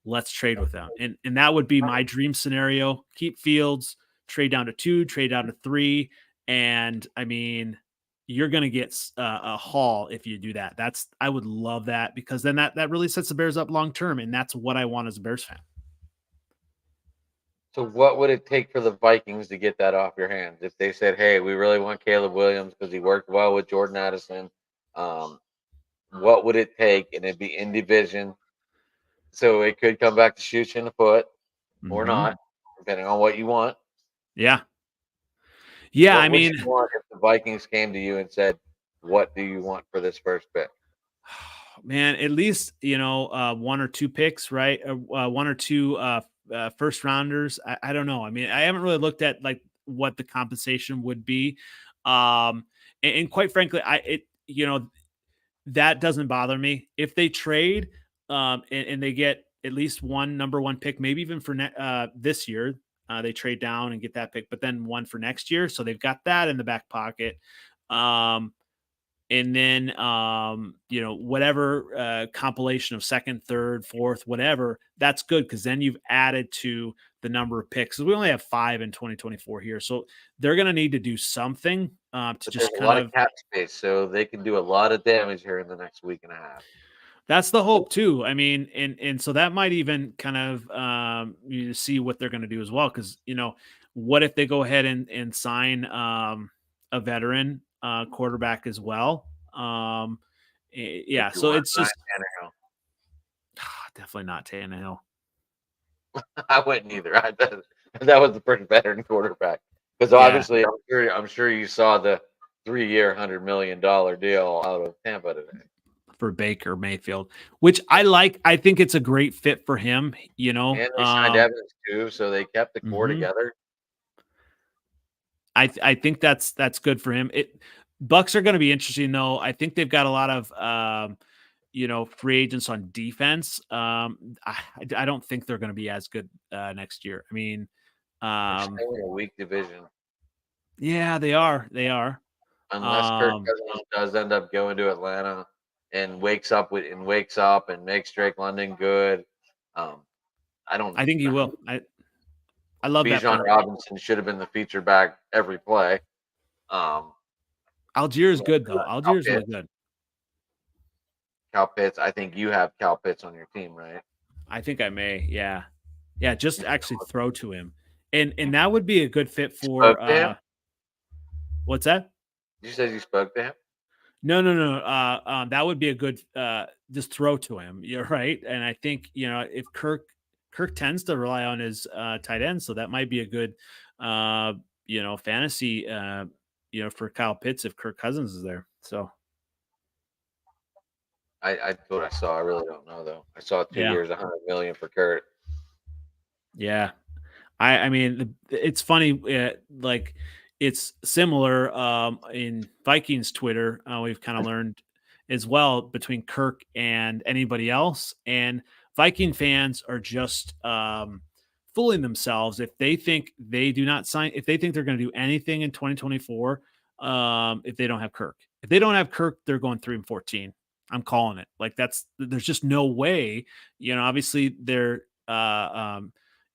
Let's trade with them. And that would be my dream scenario. Keep Fields, trade down to 2, trade down to 3. And you're going to get a haul if you do that. I would love that, because then that really sets the Bears up long term, and that's what I want as a Bears fan. So what would it take for the Vikings to get that off your hands? If they said, hey, we really want Caleb Williams because he worked well with Jordan Addison, what would it take? And it'd be in division. So it could come back to shoot you in the foot or not, depending on what you want. Yeah. Yeah, what would you want if the Vikings came to you and said, what do you want for this first pick? Man, at least, 1 or 2 picks, right? 1 or 2 first rounders. I don't know. I haven't really looked at like what the compensation would be. And quite frankly, that doesn't bother me. If they trade and they get at least 1 number 1 pick, maybe even for this year, they trade down and get that pick, but then 1 for next year. So they've got that in the back pocket. And then, whatever compilation of 2nd, 3rd, 4th, whatever, that's good, because then you've added to the number of picks. We only have 5 in 2024 here. So they're going to need to do something to just kind of. A lot of cap space, so they can do a lot of damage here in the next week and a half. That's the hope too. And so that might even kind of you see what they're going to do as well. Because, what if they go ahead and sign a veteran quarterback as well? Yeah. So it's just definitely not Tannehill. I wouldn't either. That was the first veteran quarterback, because obviously I'm sure you saw the 3-year $100 million deal out of Tampa today for Baker Mayfield, which I like. I think it's a great fit for him, And they signed Evans too, so they kept the core together. I think that's good for him. Bucks are going to be interesting though. I think they've got a lot of free agents on defense. I don't think they're going to be as good next year. In a weak division. Yeah, they are. Unless Kirk Cousins does end up going to Atlanta and wakes up and makes Drake London good. I think he will. I love that. Bijan Robinson should have been the feature back every play. Algier is good though. Algier is really good. Cal Pitts. I think you have Cal Pitts on your team, right? I think I may. Yeah. Just actually throw to him, and that would be a good fit for. What's that? You said you spoke to him? No. That would be a good just throw to him. You're right, and I think if Kirk tends to rely on his tight end, so that might be a good fantasy for Kyle Pitts if Kirk Cousins is there. So I thought I saw. I really don't know though. I saw 2 years, $100 million for Kurt. Yeah, it's funny. Like it's similar in Vikings Twitter. We've kind of learned as well between Kirk and anybody else, and Viking fans are just fooling themselves if they think they do not sign. If they think they're going to do anything in 2024, if they don't have Kirk. If they don't have Kirk, they're going 3-14. I'm calling it. Like there's just no way. Obviously their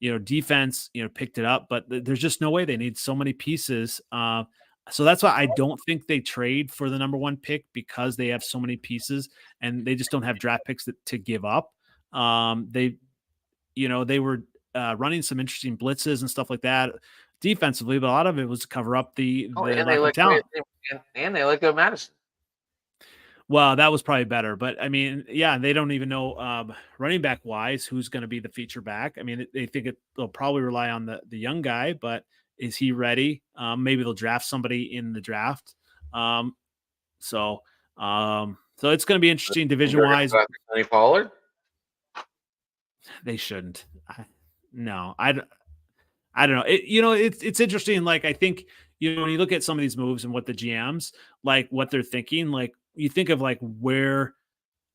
defense picked it up, but there's just no way. They need so many pieces. So that's why I don't think they trade for the number 1 pick, because they have so many pieces and they just don't have draft picks to give up. They were running some interesting blitzes and stuff like that defensively, but a lot of it was to cover up the talent. And they let go Madison. Well, that was probably better, but they don't even know running back wise who's going to be the feature back. They think they'll probably rely on the young guy, but is he ready? Maybe they'll draft somebody in the draft. So it's going to be interesting division wise. Tony Pollard? They shouldn't. No, I don't know. It's interesting. Like, I think, when you look at some of these moves and what the GMs, like, what they're thinking, like, you think of, like, where,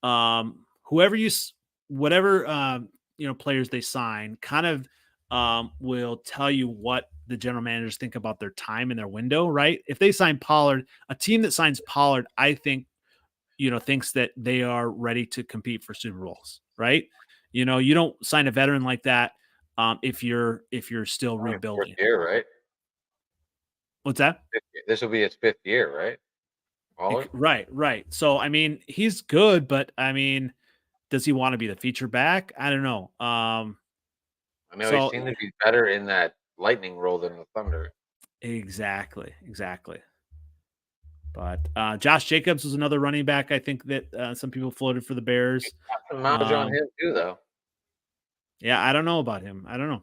whoever whatever, players they sign kind of, will tell you what the general managers think about their time in their window, right? If they sign Pollard, a team that signs Pollard, I think, thinks that they are ready to compete for Super Bowls, right? You don't sign a veteran like that, if you're still Only fourth rebuilding. year, right? What's that? This will be his 5th year, right? Waller? Right, right. So, I mean, he's good, but I mean, does he want to be the feature back? I don't know. I know he So seemed to be better in that Lightning role than the Thunder. exactly, exactly. But Josh Jacobs was another running back. I think that some people floated for the Bears. Some mileage on Um, him too, though. yeah, I don't know about him. I don't know.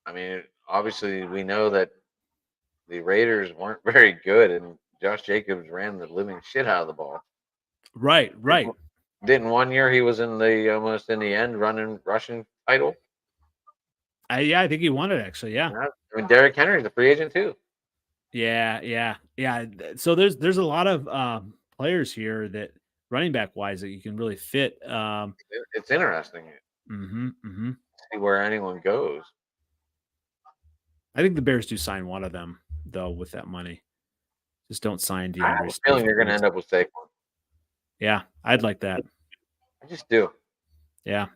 I mean, obviously, we know that the Raiders weren't very good, and Josh Jacobs ran the living shit out of the ball. Right, right. Didn't one year he was in the almost in the end running rushing title? Yeah, I think he won it actually. Yeah. Yeah. I mean, Derrick Henry's a free agent too. Yeah, yeah, yeah. So there's a lot of players here that running back wise that you can really fit. It's interesting to Hmm. see where anyone goes. I think the Bears do sign one of them though with that money. Just don't sign I have DeAndre a Swift, feeling you're going to please. end up with Saquon. Yeah, I'd like that. I just do. Yeah,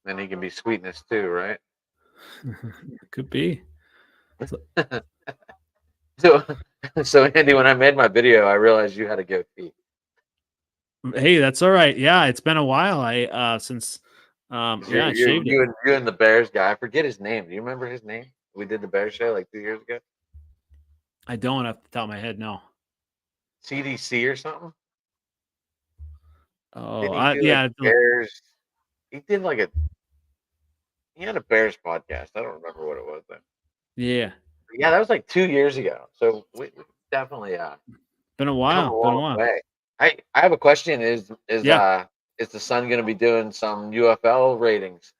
Then he can be sweetness too, right? could be. So, so Andy, when I made my video, I realized you had a goatee. Hey, that's all right. Yeah, it's been a while. Since You're, I you're, shaved it. you and you and the Bears guy. I forget his name. Do you remember his name? We did the Bears show like 2 years ago. I don't off the top of my head. No. CDC or something. Oh, Didn't he do like yeah. Bears? He did like a. He had a Bears podcast. I don't remember what it was though. Yeah. Yeah, that was like 2 years ago. So we definitely Been a come a while. Been a long while. way. I have a question. Yeah. Is the Sun going to be doing some UFL ratings?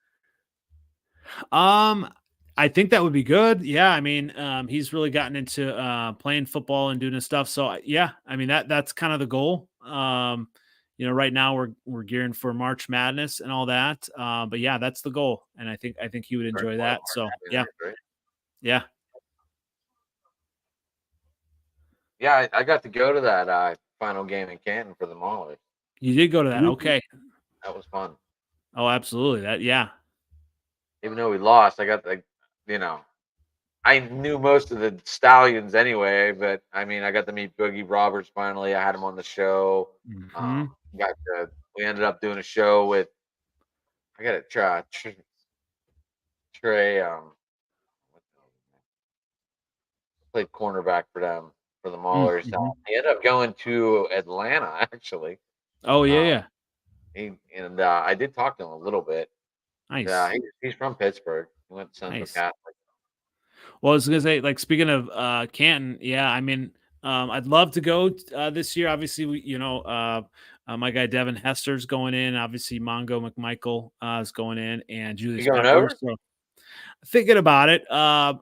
I think that would be good. Yeah, I mean, he's really gotten into playing football and doing his stuff. So yeah, I mean that's kind of the goal. Right now we're gearing for March Madness and all that. But yeah, that's the goal, and I think he would First enjoy one of that. March So yeah, Madness, right? yeah. Yeah, I got to go to that final game in Canton for the Maulers. You did go to that. Okay. That was fun. Oh, absolutely. Yeah. Even though we lost, I got you know, I knew most of the Stallions anyway, but I mean, I got to meet Boogie Roberts finally. I had him on the show. Hmm. We ended up doing a show with, I got to try Trey, what the hell is his name? Played cornerback for them, for the Maulers. Mm-hmm. He ended up going to Atlanta, actually. Oh yeah, Uh, yeah. I did talk to him a little bit. Nice, He's from Pittsburgh. He went to Central nice. Catholic. Well, I was gonna say, like, speaking of Canton, yeah, I mean, I'd love to go this year. Obviously, my guy Devin Hester's going in. Obviously, Mongo McMichael is going in, and You Julius going Pepper. over? So thinking about it.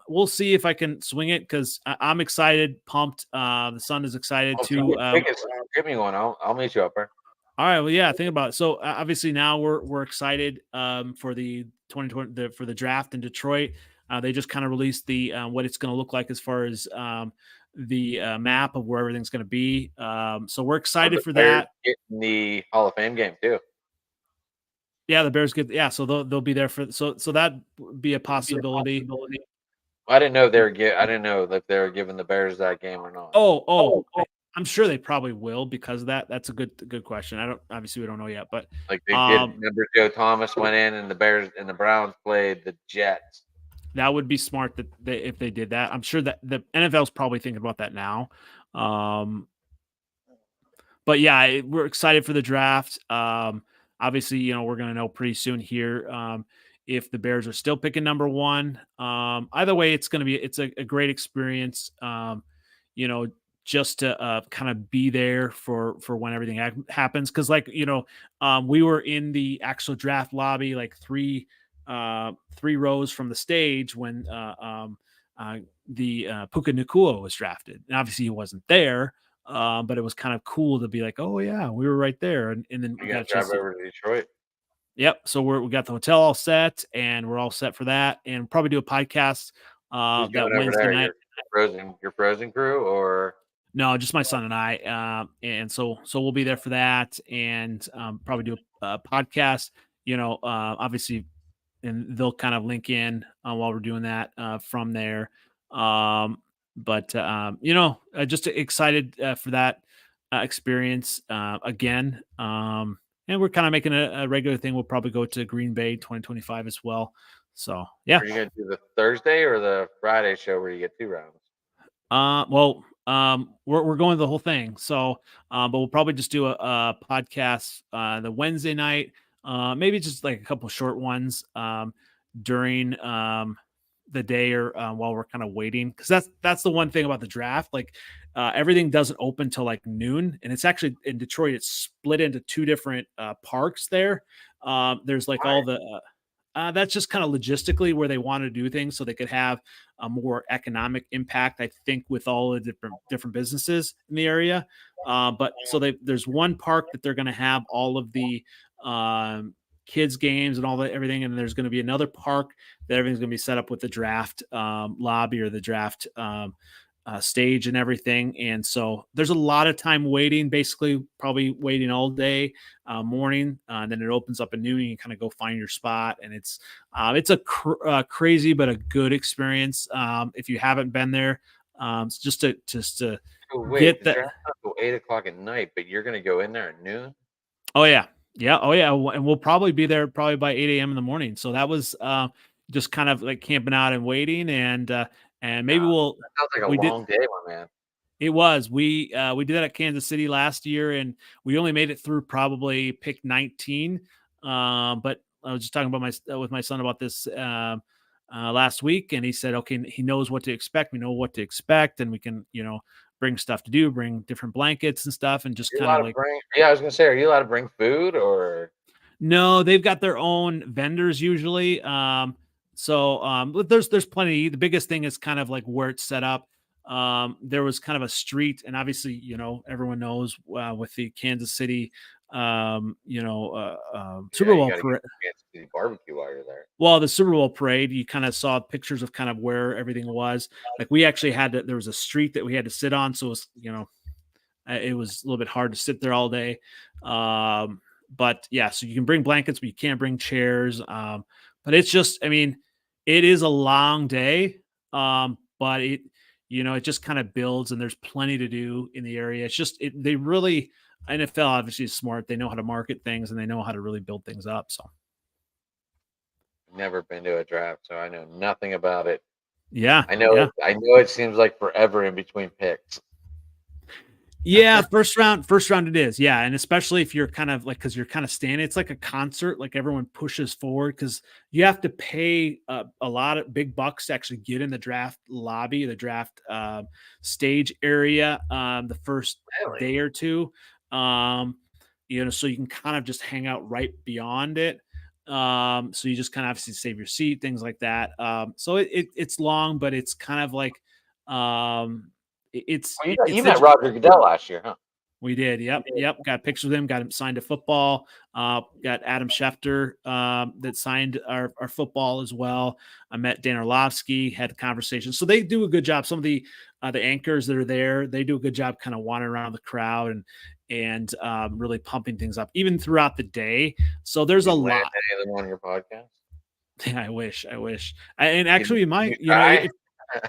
We'll see if I can swing it because I'm excited, pumped. The son is excited Oh, if you too. get tickets, give me one. I'll meet you up there. All right. Well, yeah. Think about it. So obviously now we're excited for the 2020 for the draft in Detroit. They just kind of released the what it's going to look like as far as the map of where everything's going to be. So we're excited The for Bears that. get in the Hall of Fame game too. Yeah, the Bears get so they'll be there for so that would be a possibility. I didn't know if they were I didn't know if they were giving the Bears that game or not. I'm sure they probably will because of that. That's a good question. I don't obviously we don't know yet, but Like they did. Remember, Joe Thomas went in, and the Bears and the Browns played the Jets. that would be smart that if they did that. I'm sure that the NFL is probably thinking about that now. But yeah, we're excited for the draft. Obviously, we're going to know pretty soon here if the Bears are still picking number one. Either way, it's going to be a great experience. You know, just to kind of be there for when everything happens. Because like we were in the actual draft lobby, like three rows from the stage when the Puka Nakua was drafted. And obviously he wasn't there, but it was kind of cool to be like, oh yeah, we were right there, and then we You got a got to drive chance to. over to Detroit. Yep. So we got the hotel all set, and we're all set for that, and probably do a podcast Who's that going over Wednesday there? night. Your Frozen crew, or No, just my son and I, and so we'll be there for that, and probably do a podcast. Obviously, and they'll kind of link in while we're doing that from there. But just excited for that experience again. And we're kind of making a regular thing. We'll probably go to Green Bay 2025 as well. So yeah. are you going to do the Thursday or the Friday show where you get 2 rounds? We're going the whole thing. So, but we'll probably just do a podcast the Wednesday night. Maybe just like a couple short ones during the day or while we're kind of waiting, because that's the one thing about the draft. Like everything doesn't open till like noon, and it's actually in Detroit. It's split into two different parks there. There's like all the that's just kind of logistically where they want to do things so they could have a more economic impact, I think, with all the different businesses in the area. But so there's one park that they're going to have all of the kids games and all that everything, and there's going to be another park that everything's going to be set up with the draft lobby or the draft stage and everything. And so there's a lot of time waiting, basically probably waiting all day morning, and then it opens up at noon and you kind of go find your spot. And it's a crazy but a good experience if you haven't been there. Just to wait, the draft until 8 o'clock at night, but you're going to go in there at noon? Oh yeah. Oh yeah, and we'll probably be there probably by 8 a.m. in the morning. So that was just kind of like camping out and waiting, and maybe that sounds like a long day, my man. It was. We did that at Kansas City last year, and we only made it through probably pick 19. But I was just talking about with my son about this last week, and he said, okay, he knows what to expect. We know what to expect, and we can bring stuff to do, bring different blankets and stuff, and just kind of like. I was gonna say, are you allowed to bring food or? No, they've got their own vendors usually. But there's plenty. The biggest thing is kind of like where it's set up. There was kind of a street, and obviously, everyone knows with the Kansas City, Super Bowl parade. Barbecue while you're there. Well, the Super Bowl parade, you kind of saw pictures of kind of where everything was. Like we actually there was a street that we had to sit on, so it was a little bit hard to sit there all day. But yeah, so you can bring blankets, but you can't bring chairs. But it's just, it is a long day. But it just kind of builds, and there's plenty to do in the area. It's just, they really, NFL obviously is smart. They know how to market things, and they know how to really build things up. So never been to a draft, so I know nothing about it. Yeah. I know it seems like forever in between picks. Yeah, first round it is. Yeah, and especially if you're kind of like, because you're kind of standing, it's like a concert. Like everyone pushes forward because you have to pay a lot of big bucks to actually get in the draft lobby, the draft stage area, the first day or two. So you can kind of just hang out right beyond it. So you just kind of obviously save your seat, things like that. So it's long, but it's kind of like you met Roger Goodell last year, huh? We did. Yep. Got pictures with him. Got him signed to football. Got Adam Schefter that signed our football as well. I met Dan Orlovsky. Had a conversation. So they do a good job. Some of the anchors that are there, they do a good job kind of wandering around the crowd and really pumping things up even throughout the day. So there's a lot. Any of them on your podcast? Yeah, I wish. And actually, you might.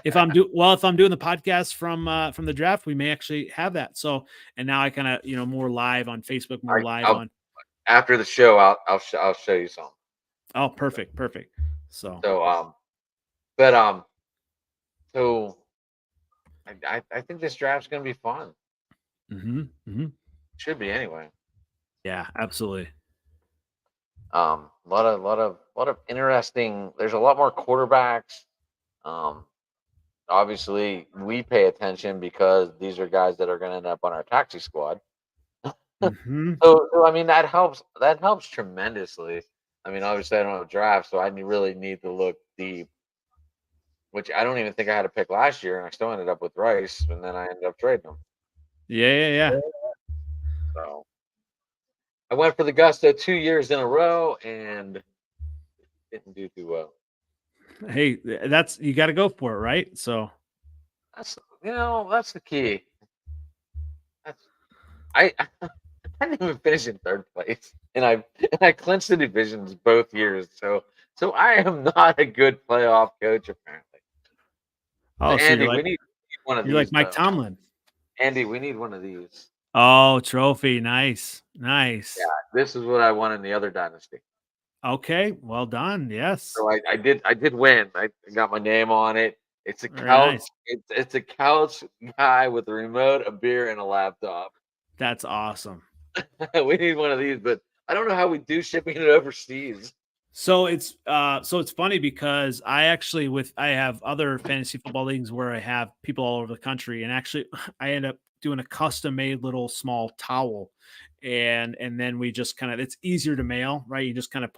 If I'm doing the podcast from the draft, we may actually have that. So, and now I kind of more live on Facebook, on after the show. I'll show you some. Oh, perfect. So I think this draft's gonna be fun. Should be anyway. Yeah, absolutely. A lot of interesting. There's a lot more quarterbacks. obviously we pay attention because these are guys that are going to end up on our taxi squad. Hmm. So I mean that helps. That helps tremendously. I mean, obviously I don't have a draft, so I really need to look deep. Which I don't even think I had a pick last year, and I still ended up with Rice, and then I ended up trading him. Yeah. So I went for the gusto 2 years in a row and didn't do too well. Hey, that's you got to go for it, right? So That's that's the key. That's I I didn't even finish in third place, and I clinched the divisions both years. So I am not a good playoff coach apparently. So oh, so Andy, we need one of you're these like Mike done. Tomlin. Andy, we need one of these. Oh, trophy, nice, Yeah, nice. this is what I won in the other dynasty. Okay, well done. Yes, So I did win. I got my name on it. It's a very couch. nice. It's a couch guy with a remote, a beer, and a laptop. That's awesome. We need one of these, but I don't know how we do shipping it overseas. So it's funny because I have other fantasy football leagues where I have people all over the country, and actually I end up doing a custom made little small towel, and then we just kind of it's easier to mail, right? You just kind of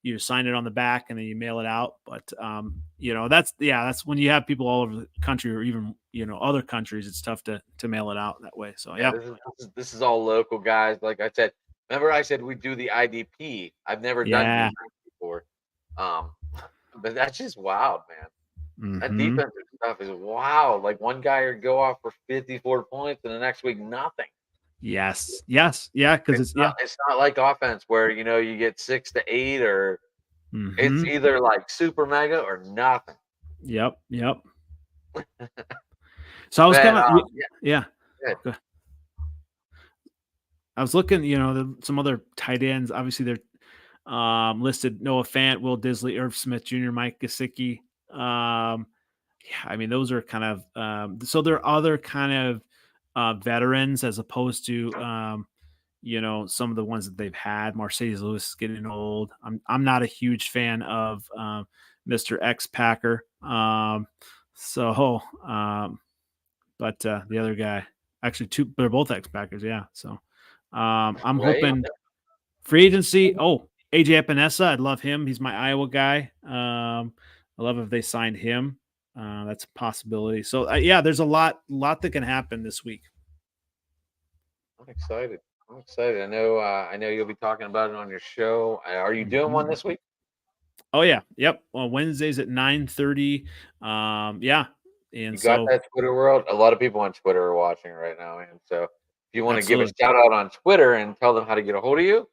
you sign it on the back and then you mail it out. But that's when you have people all over the country or even other countries, it's tough to mail it out that way. So Yeah, yeah, this is all local guys. Like I said, remember I said we do the IDP. I've never done yeah. defense before, um, but that's just wild, man. That Hmm. defensive stuff is wild. Like one guy would go off for 54 points, and the next week nothing. Yes, yeah, because It's not. It's not like offense where you get 6 to 8, or it's hmm either like super mega or nothing. yep. So I was But kind of yeah. yeah, Go- I was looking, some other tight ends. Obviously, they're listed: Noah Fant, Will Disley, Irv Smith Jr., Mike Gesicki. Yeah, I mean, those are kind of so there are other kind of veterans as opposed to some of the ones that they've had. Mercedes Lewis is getting old. I'm not a huge fan of Mr. X Packer. So but the other guy, actually, they're both X Packers. Yeah. So I'm right. hoping free agency. Oh, AJ Epinesa. I'd love him. He's my Iowa guy. I love if they signed him. That's a possibility. So yeah, there's a lot that can happen this week. I'm excited. I'm excited. I know. I know you'll be talking about it on your show. Are you doing one Mhm. this week? Oh yeah, yep. Well, Wednesdays at 9:30. Yeah, and You got so that Twitter world? A lot of people on Twitter are watching right now, and so if you want to give a absolutely, shout out on Twitter and tell them how to get a hold of you,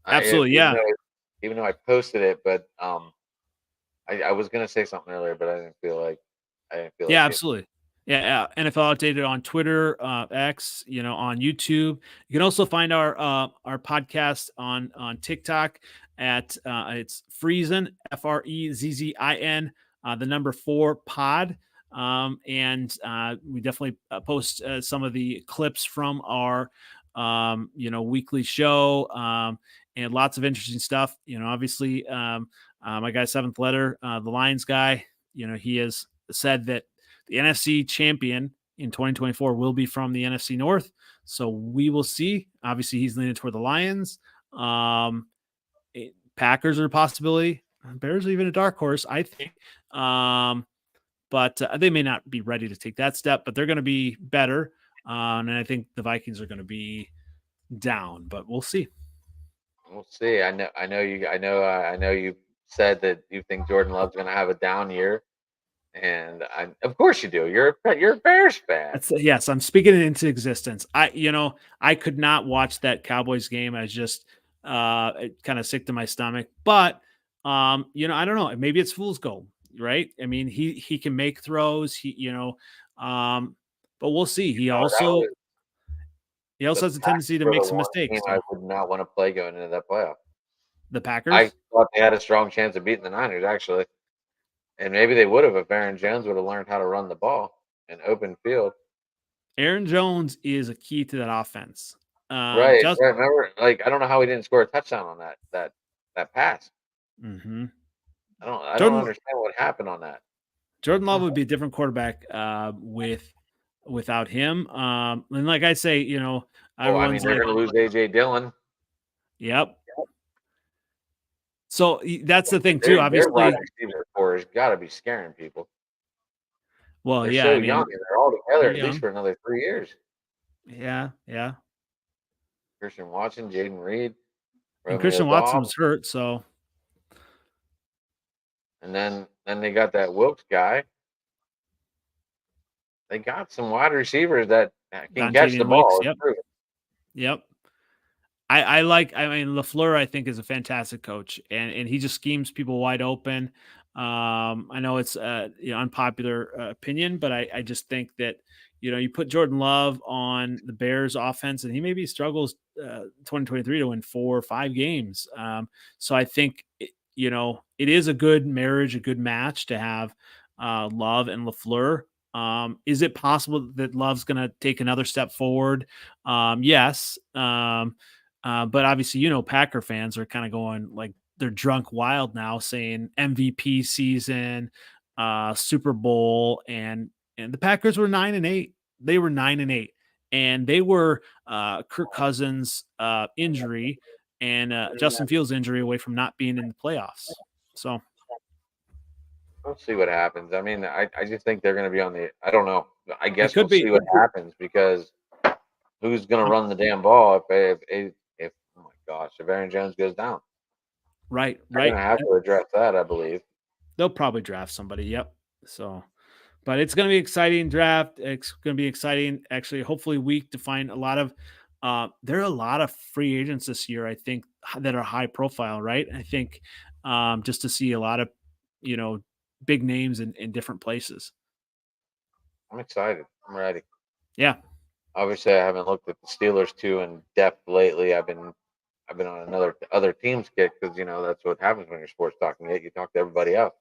absolutely, even yeah, though I posted it, but I was gonna say something earlier, but I didn't feel like yeah, it. absolutely. Yeah, NFL Updated on Twitter, X, on YouTube. You can also find our podcast on TikTok at it's Friesen, Frezzin, the number 4 pod. And we definitely post some of the clips from our weekly show, and lots of interesting stuff. Obviously, my guy Seventh Letter, the Lions guy, he has said that the NFC champion in 2024 will be from the NFC North. So we will see. Obviously, he's leaning toward the Lions. Packers are a possibility. Bears are even a dark horse, I think. But they may not be ready to take that step, but they're going to be better. And I think the Vikings are going to be down, but we'll see. We'll see. I know you said that you think Jordan Love's gonna have a down year, and of course you do. You're a Bears fan. Yes, I'm speaking it into existence. I could not watch that Cowboys game. I was just kind of sick to my stomach. But I don't know. Maybe it's fool's gold, right? I mean, he can make throws. But we'll see. He That also was he also the has a Packers tendency to were make the some one team mistakes. I So would not want to play going into that playoff. the I Packers, thought they had a strong chance of beating the Niners actually, and maybe they would have if Aaron Jones would have learned how to run the ball in open field. Aaron Jones is a key to that offense. Right, Just right. Remember, like I don't know how he didn't score a touchdown on that pass. mhm. I don't Jordan understand what happened on that. Jordan Love would be a different quarterback without him. And like I say, Oh, I mean, everyone's they're like, going to lose AJ Dillon. "Yep." So that's the thing too. Their wide Obviously, receiver core has got to be scaring people. well, They're yeah. so I young, mean, and they're all together they're at least young. for another 3 years. Yeah, yeah. Christian Watson, Jaden Reed, And Romeo Christian Watson Dobbs, was hurt, so and then they got that Wilkes guy. They got some wide receivers that can catch the Dontavian Wicks. ball. It's Yep, true. yep. I mean, LaFleur, I think, is a fantastic coach, and he just schemes people wide open. I know it's unpopular opinion, but I just think that you put Jordan Love on the Bears offense, and he maybe struggles 2023 to win 4 or 5 games. So I think it is a good marriage, a good match to have Love and LaFleur. Is it possible that Love's going to take another step forward? Yes. But obviously, Packer fans are kind of going like they're drunk wild now, saying MVP season, Super Bowl, and the Packers were 9-8. They were 9-8, and they were Kirk Cousins' injury and Justin Fields' injury away from not being in the playoffs. So We'll see what happens. I mean, I just think they're going to be on the. I don't know. I it guess could we'll be see what happens because who's going to um, run the damn ball if oh my gosh, if Aaron Jones goes down? right, They're going right. to have to address that, I believe. They'll probably draft somebody. Yep. So, but it's going to be exciting draft. It's going to be exciting, actually. Hopefully, week to find a lot of. There are a lot of free agents this year. I think that are high profile, right? I think just to see a lot of you know big names in different places. I'm excited. I'm ready. Yeah, Obviously, I haven't looked at the Steelers too in depth lately. I've been on other teams kick because that's what happens when you're sports talking. You talk to everybody else,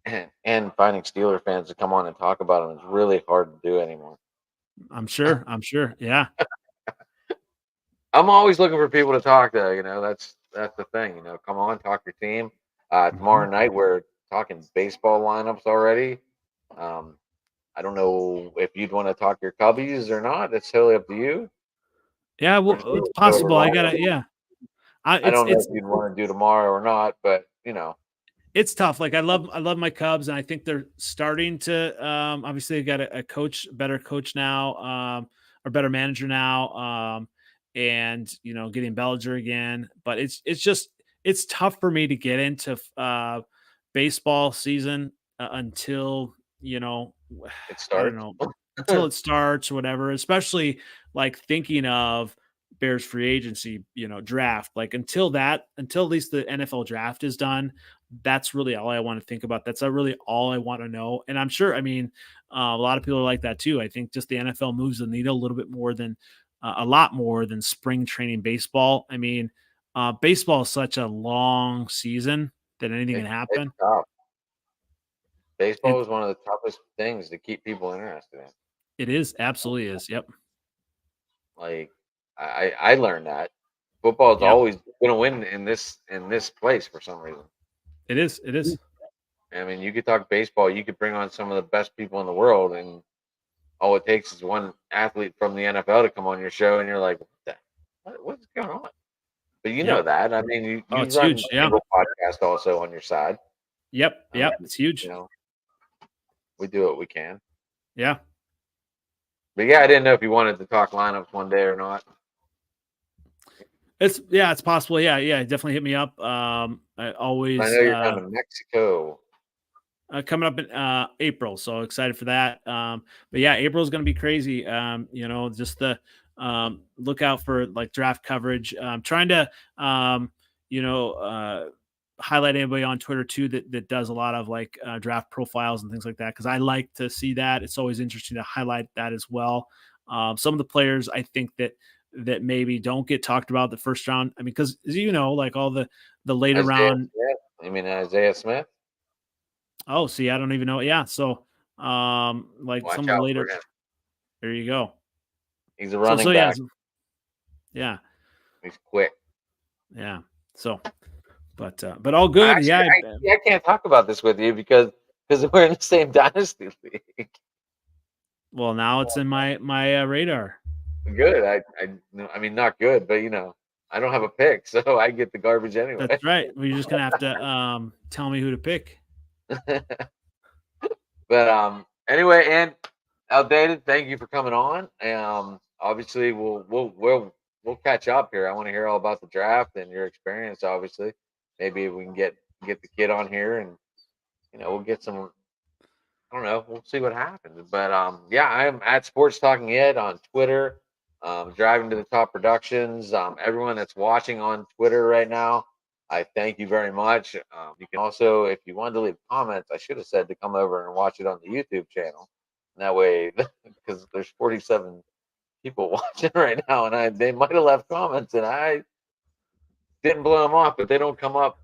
and finding Steeler fans to come on and talk about them is really hard to do anymore. I'm sure. I'm sure. Yeah. I'm always looking for people to talk to. That's the thing. Come on, talk your team. Mhm. Tomorrow night we're talking baseball lineups already. Um, I don't know if you'd want to talk your Cubbies or not. It's totally up to you. Yeah. Or Well, it's possible. I gotta. Yeah. I It's don't know it's if you'd want to do tomorrow or not, but it's tough. Like I love my Cubs, and I think they're starting to. Obviously, they got a coach, better coach now, or better manager now, and getting Bellinger again. But it's tough for me to get into baseball season until it I don't starts. know until it starts or whatever. Especially like thinking of Bears free agency, draft. Like until at least the NFL draft is done, that's really all I want to think about. That's really all I want to know. And I'm sure, I mean, a lot of people are like that too. I think just the NFL moves the needle a little bit more than a lot more than spring training baseball. I mean, baseball is such a long season that anything can It's happen. tough. Baseball It is one of the toughest things to keep people interested in. it is absolutely is. Yep. Like I learned that football is Yep. always going to win in this place for some reason. It is. It is. I mean, you could talk baseball, you could bring on some of the best people in the world, and all it takes is one athlete from the NFL to come on your show, and you're like, what's going on? But you know Yep. that. I mean, you, Oh, you it's run huge. Yeah. single podcast also on your side. Yep. I mean, Yep. It's huge. you know, we do what we can. Yeah. But yeah, I didn't know if you wanted to talk lineups one day or not. It's possible. Yeah. Yeah. Definitely hit me up. I I always know you're down to Mexico. coming up in April, so excited for that. But yeah, April is going to be crazy. Just the look out for like draft coverage. Trying to you know highlight anybody on Twitter too that does a lot of like draft profiles and things like that because I like to see that. It's always interesting to highlight that as well. Some of the players I think that maybe don't get talked about the first round. I mean, because like all the later Isaiah round. Smith. You mean Isaiah Smith? Oh, see, I don't even know. Yeah, so like some Watch of the out for later. him. There you go. He's a So running yeah, back. yeah, He's quick. yeah. So, but all I good. actually, Yeah, I can't talk about this with you because because we're in the same dynasty league. Well, now it's in my radar. Good. I mean, not good, but I don't have a pick, so I get the garbage anyway. That's right. Well, you're just gonna have to tell me who to pick. But anyway, and outdated. Thank you for coming on. Obviously, we'll catch up here. I want to hear all about the draft and your experience. Obviously, maybe we can get the kid on here, and we'll get some. I don't know. We'll see what happens. But yeah, I'm at Sports Talking Ed on Twitter. Driving to the Top Productions. Everyone that's watching on Twitter right now, I thank you very much. You can also, if you wanted to leave comments, I should have said to come over and watch it on the YouTube channel. And that way, because there's 47 people watching right now, and they might have left comments, and I didn't blow them off, but they don't come up.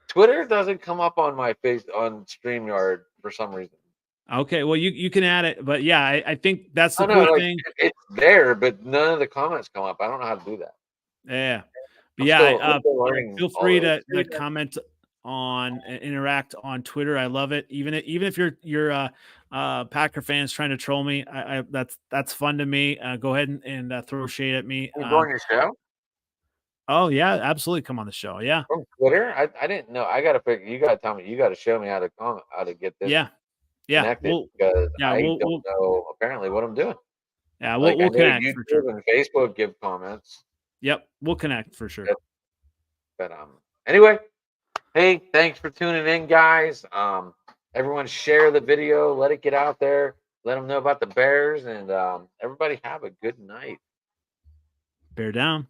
Twitter doesn't come up on my face on StreamYard for some reason. Okay, well you can add it, but yeah, I think that's the Oh, cool no, like, thing. it's there, but none of the comments come up. I don't know how to do that. Yeah, but I'm yeah, still learning feel all free this. to comment on interact on Twitter. I love it. Even if you're Packer fans trying to troll me, I that's fun to me. Go ahead and throw shade at me. You join your show Oh yeah, absolutely. Come on the show. Yeah, from Twitter? I didn't know. I gotta figure. You gotta tell me. You gotta show me how to comment, how to get this yeah, yeah. connected, because Yeah, I don't we'll know apparently what I'm doing. yeah Like, I we'll know connect for sure. YouTube and Facebook give comments, Yep, we'll connect for sure. but anyway, hey, thanks for tuning in, guys. Everyone share the video, let it get out there, let them know about the Bears, and everybody have a good night. Bear down.